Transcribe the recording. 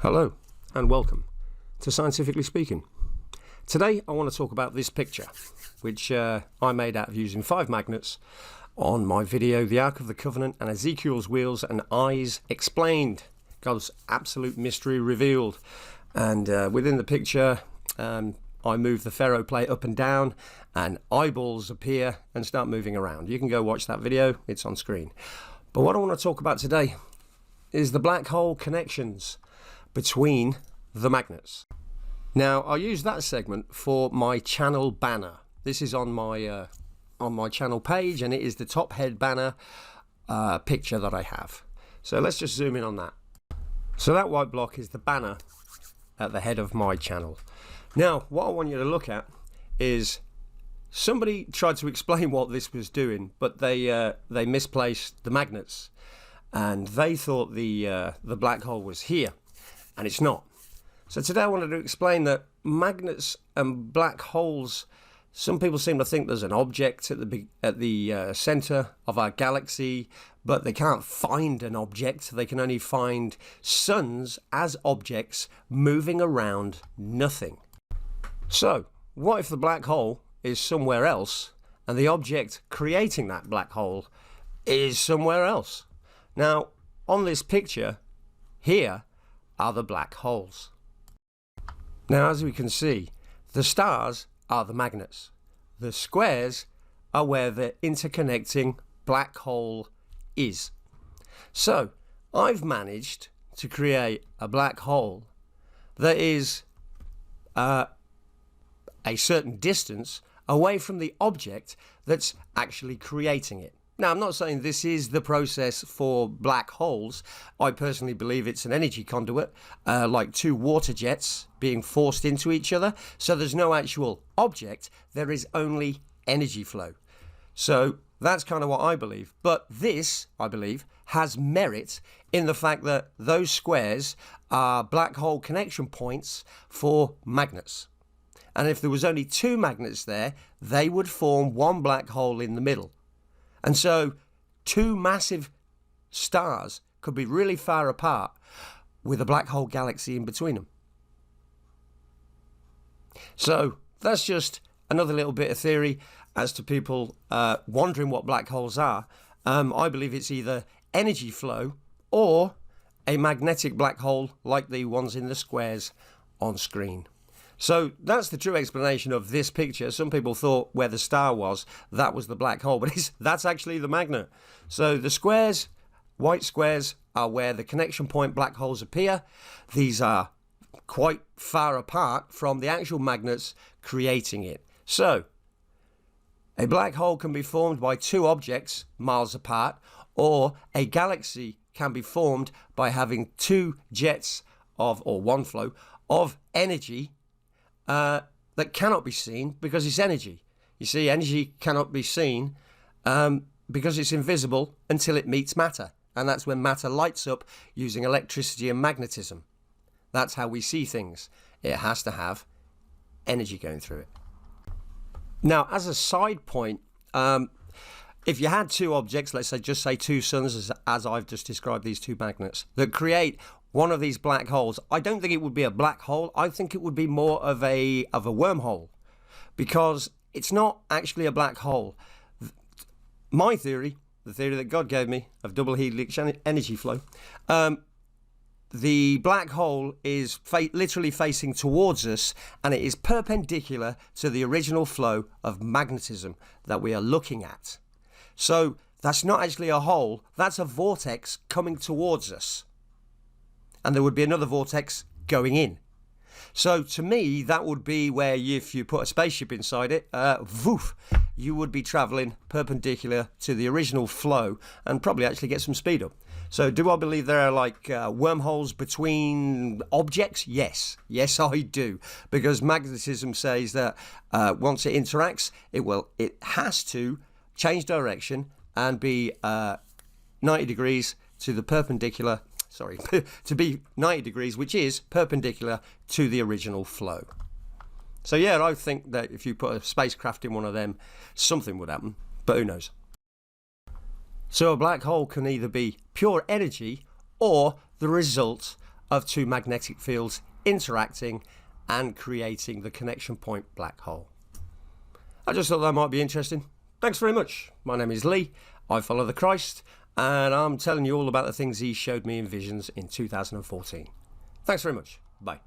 Hello and welcome to Scientifically Speaking. Today I want to talk about this picture which I made out of using 5 magnets on my video The Ark of the Covenant and Ezekiel's Wheels and Eyes Explained, God's absolute mystery revealed. And within the picture I move the ferro plate up and down and eyeballs appear and start moving around. You can go watch that video, it's on screen. But what I want to talk about today is the black hole connections between the magnets. Now I use that segment for my channel banner. This is on my channel page and it is the top head banner picture that I have. So let's just zoom in on that. So that white block is the banner at the head of my channel. Now what I want you to look at is somebody tried to explain what this was doing, but they misplaced the magnets and they thought the black hole was here. And it's not. So today I wanted to explain that magnets and black holes, some people seem to think there's an object at the center of our galaxy, but they can't find an object. They can only find suns as objects moving around nothing. So what if the black hole is somewhere else and the object creating that black hole is somewhere else? Now on this picture here are the black holes. Now as we can see, the stars are the magnets. The squares are where the interconnecting black hole is. So I've managed to create a black hole that is a certain distance away from the object that's actually creating it. Now, I'm not saying this is the process for black holes. I personally believe it's an energy conduit, like 2 water jets being forced into each other. So there's no actual object, there is only energy flow. So that's kind of what I believe. But this, I believe, has merit in the fact that those squares are black hole connection points for magnets. And if there was only 2 magnets there, they would form one black hole in the middle. And so 2 massive stars could be really far apart with a black hole galaxy in between them. So that's just another little bit of theory as to people wondering what black holes are. I believe it's either energy flow or a magnetic black hole like the ones in the squares on screen. So that's the true explanation of this picture. Some people thought where the star was, that was the black hole, but that's actually the magnet. So the squares, white squares, are where the connection point black holes appear. These are quite far apart from the actual magnets creating it. So a black hole can be formed by 2 objects miles apart, or a galaxy can be formed by having 2 jets of, or 1 flow of energy that cannot be seen because it's energy. You see, energy cannot be seen because it's invisible until it meets matter. And that's when matter lights up using electricity and magnetism. That's how we see things. It has to have energy going through it. Now, as a side point, if you had 2 objects, let's say just say 2 suns, as I've just described these 2 magnets, that create one of these black holes, I don't think it would be a black hole. I think it would be more of a wormhole, because it's not actually a black hole. My theory, the theory that God gave me of double helix energy flow, the black hole is literally facing towards us, and it is perpendicular to the original flow of magnetism that we are looking at. So that's not actually a hole, that's a vortex coming towards us. And there would be another vortex going in. So to me, that would be where if you put a spaceship inside it, woof, you would be traveling perpendicular to the original flow and probably actually get some speed up. So do I believe there are like wormholes between objects? Yes. Yes, I do. Because magnetism says that once it interacts, it has to change direction and be 90 degrees to the perpendicular, to be 90 degrees, which is perpendicular to the original flow. So yeah, I think that if you put a spacecraft in one of them, something would happen, but who knows. So a black hole can either be pure energy or the result of two magnetic fields interacting and creating the connection point black hole. I just thought that might be interesting. Thanks very much. My name is Lee. I follow the Christ, and I'm telling you all about the things he showed me in visions in 2014. Thanks very much. Bye.